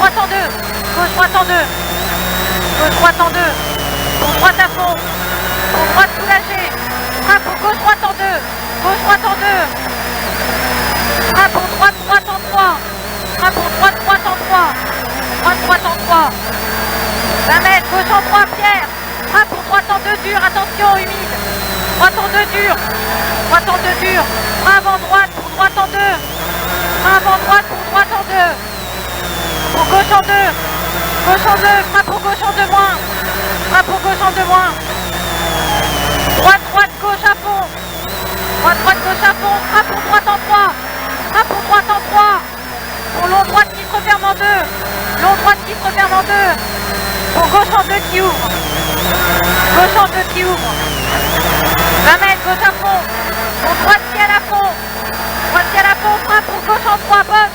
droite en deux. Gauche droite en deux. Gauche droite en deux. Pour droite à fond. Pour droite soulagée. Frein pour gauche droite en deux. Gauche droite en deux. Frein pour droite droite en trois. Frein pour droite droite en trois. Droite droite en trois. 20 mètres, gauche en trois, Pierre. Frein pour droite en deux dur, attention, humide. Droite en deux dur. Droite en deux dur. Frein avant droite pour droite en deux. Frein avant droite pour droite en deux. Pour gauche en deux. Gauche en deux. Frein pour gauche en deux moins. Frein pour gauche en deux moins. Droite, droite, gauche à fond. Droite, droite, gauche à fond. Frein pour droite en trois. Frein pour droite en trois. Pour long droite qui se referme en deux. Long droite qui se referme en deux. Pour gauche en deux qui ouvre. Gauche en deux qui ouvre. 20 mètres, gauche à fond. Pour droite ciel à fond. Droite ciel à fond. Frein pour gauche en trois, bosse.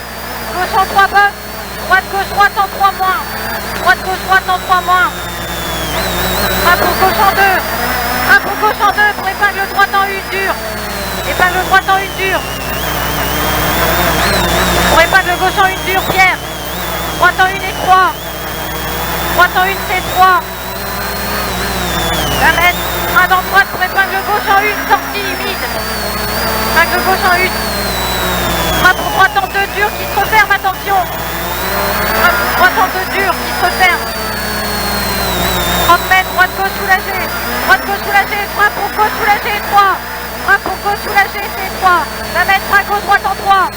Gauche en trois, bosse. Droite, gauche, droite en trois moins. Droite, gauche, droite en trois moins. Frein pour gauche en deux. Frein pour gauche en deux. Pour épingle droite en une dure. Épingle droite en une dure. Pour épingle gauche en une dure, Pierre. Droite en une et trois. Droite en une, c'est 3. 20 mètres. Frein dans droite pour épingle gauche en une. Sortie humide. Épingle gauche en une. Frein pour droite en deux dur qui se referme. Attention. Frein pour droite en deux dur qui se referme. 30 mètres. Droite gauche soulagée. Droite gauche soulagée. Frein pour gauche soulagée. 3. Frein pour gauche soulagée. C'est 3. 20 mètres. Frein gauche droite en 3.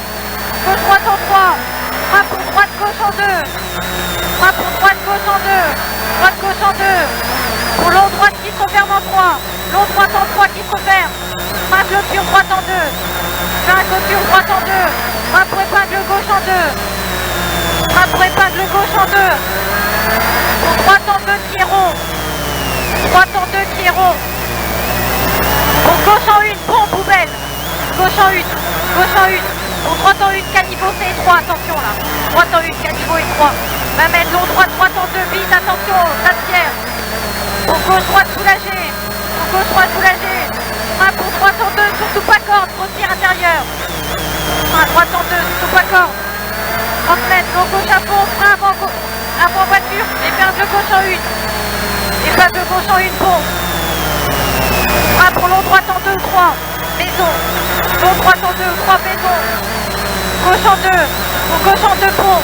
Gauche droite en 3. Frein pour droite gauche en 2. Frein pour droite gauche en 2. Droite gauche en 2. Pour long droite qui se referme en 3. Long droite en 3 qui se referme. Frein clôture droite en 2. Frein clôture droite en 2. Frein pour épingle gauche en 2. Frein pour épingle gauche en 2. Pour droite en 2 qui est rond. Droite en 2 qui est rond. Pour gauche en 1, pont poubelle. Gauche en 1. Gauche en 1. Pour droite en 1, caniveau c'est 3, attention là. Droite en 1, caniveau et 3. 20 mètres, long droite, droite en 2, vite, attention, Saint-Pierre. Pour gauche, droite soulagée. Pour gauche, droite soulagée. Frein pour droite en 2, surtout pas corde, grossière intérieure. Frein droite en 2, surtout pas corde. 30 mètres, long gauche à fond, frein avant voiture, épingle gauche en 1. Épingle gauche en 1, pont. Frein pour long droite en 2, 3. Maison. Long droite en 2, 3 maison. Gauche en 2. Pour gauche en 2 pont.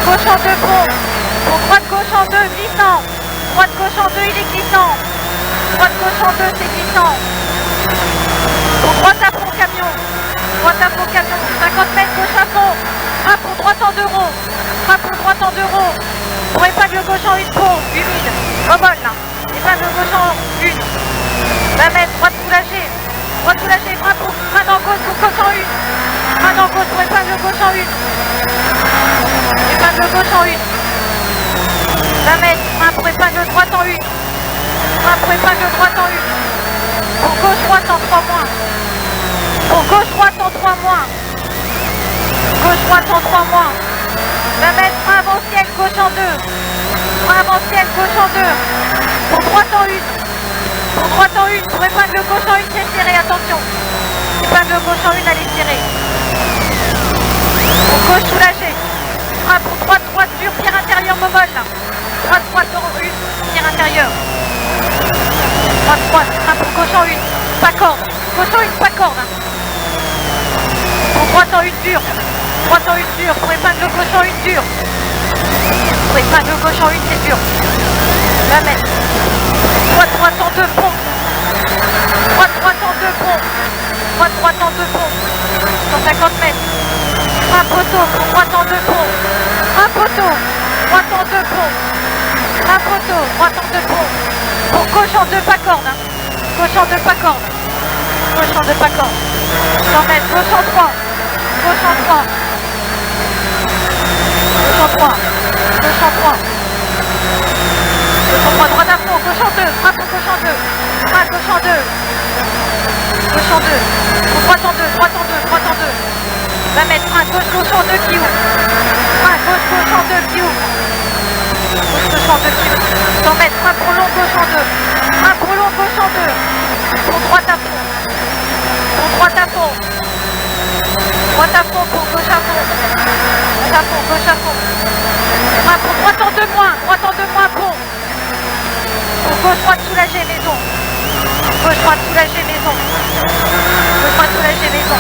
Gauche en 2 pont. Pour droite gauche en 2 glissant. Droite gauche en 2 il est glissant. Droite gauche en 2 c'est glissant. Pour droite à fond camion. Droite à fond camion. 50 mètres gauche à fond. Frein pour droite en 2 ronds. Frein pour droite en 2 ronds. Pour épingle gauche en 1 pont. Humide. Remol là. Épingle gauche en 1. 20 mètres droite soulagée. Droite soulagée, frein dans gauche pour gauche en 1. Frein dans gauche pour épingle gauche en 1. Épingle gauche en 1. 20 mètres, frein pour épingle droite en 1. Frein pour épingle droite en 1. Pour gauche droite en 3 moins. Pour gauche droite en 3 moins. Gauche droite en 3 moins. 20 mètres, frein avant ciel, gauche en 2. Frein avant ciel, gauche en 2. Pour droite en 1. Pour droite en 1, pour épingle gauche en 1, c'est serré, attention. Épingle gauche en 1, allez serrer. Pour gauche soulagée. Frein pour droite, droite dure, pierre intérieure, momole là. Droite, droite en 1, pierre intérieure. Droite, droite, frein pour gauche en 1, pas corde. Gauche en 1, pas corde. Hein. Pour droite en 1 dure. Droite en 1 dure, pour épingle gauche en 1 dure. Pour épingle gauche en 1, c'est dur. 20 mètres. Droite, droite en 2 ponts. Droite, droite en 2 ponts. Droite, droite en 2 ponts. 150 mètres. Un poteau pour droite en 2 ponts. Un poteau. Droite en 2 ponts. Un poteau. Droite en 2 ponts. Pour gauche en 2 pas corde. Hein. Gauche en 2 pas corde. Gauche en 2 pas corde. 100 mètres. Gauche en 3. Gauche en 3. Gauche en 3. Gauche en 3. Gauche en 3, droite à fond, gauche en 2, frappe pour gauche en 2, frappe gauche en 2, gauche en 2, pour droite en 2, droite en 2, droite en 2, 20 mètres, frein gauche, gauche en 2 qui ouvre, frein gauche, gauche en 2 qui ouvre, gauche, gauche en 2 qui ouvre, 100 mètres, frein pour long, gauche en 2, frein pour long, gauche en 2, pour droite à fond, pour droite à fond, droite à fond pour gauche à fond, gauche à fond, gauche à fond. Frein pour droite en 2 moins, pont. Pour gauche, droite, soulagé, maison. Gauche, droite, soulagé, maison. Gauche, droite, soulagé, maison.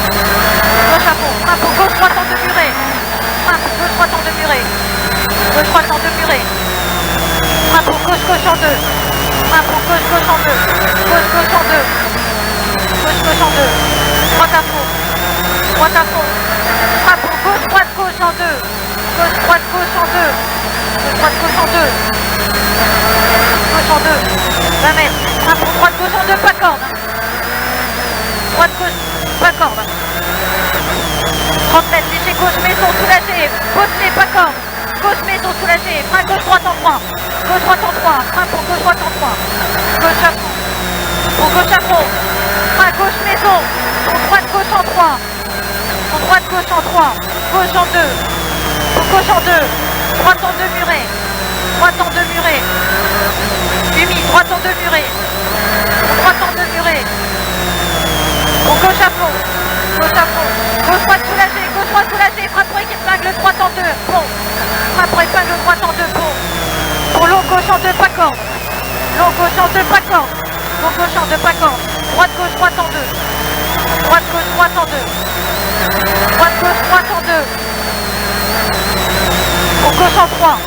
Gauche à fond. Frein pour gauche, droite en 2 murets. Frein pour gauche, droite en 2 murets. Gauche, droite en 2 murets. Frein pour gauche, gauche en 2. Frein pour gauche, gauche en 2. Gauche, gauche en 2. Gauche, gauche en 2. Droite à fond. Droite à fond. Frein pour gauche, droite, gauche en 2. Gauche, droite, gauche en 2. Gauche, droite, gauche en 2. Gauche en 2. 20 mètres. Frein pour droite, gauche en 2, pas corde. Droite, gauche, pas corde. 30 mètres, léger gauche, maison, soulagé. Bosselé, pas corde. Gauche, maison, soulagé. Frein gauche, droite en 3. Gauche, droite en 3. Frein pour gauche, droite en 3. Gauche à fond. Pour gauche à fond. Frein gauche, maison. Pour droite, gauche en 3. Pour droite, gauche en 3. Gauche en 2. Pour gauche en 2. Droite en 2 murets. Droite en 2 murets. Humide, droite en 2 murets. Pour droite en 2 murets. Pour gauche à fond. Gauche à fond. Gauche droite soulagé. Gauche droite soulagé. Frappe pour épingle droite en 2. Pont. Frappe pour épingle droite en 2. Pont. Pour long gauche en 2. Pas corde. Long gauche en 2. Pas corde. Long gauche en 2. Pas corde. Droite gauche droite en 2. Droite gauche droite en 2. Droite gauche droite en 2. Pour gauche en 3.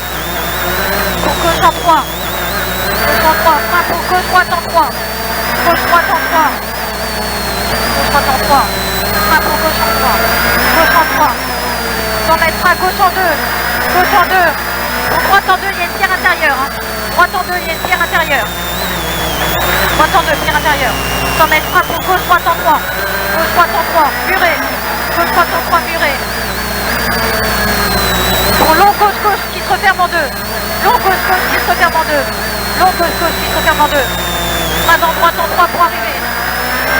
Pour gauche en 3. Gauche en 3. Frein pour gauche droite en 3. Gauche droite en 3. Gauche droite en 3. Frein pour gauche en 3. Gauche en 3. 100 mètres, frein gauche en 2. Gauche en 2. Pour droite en 2, il y a une pierre intérieure. Hein. Droite en 2, il y a une pierre intérieure. Droite en 2, pierre intérieure. 100 mètres, frein pour gauche, droite en 3. Gauche, droite en 3. Muré. Gauche, droite en 3, muré. Pour long gauche, gauche qui se referme en 2. Long gauche, gauche qui se referme en 2. Long gauche, gauche qui se referme en 2. Frein dans droite en 3 pour arriver.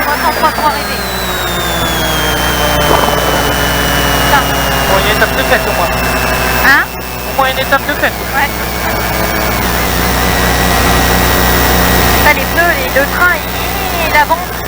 Droite en 3 pour arriver. Là. Bon, il y a une étape de fête au moins. Hein? Au moins une étape de fête. Ouais. Là, les pneus, le train, il avance.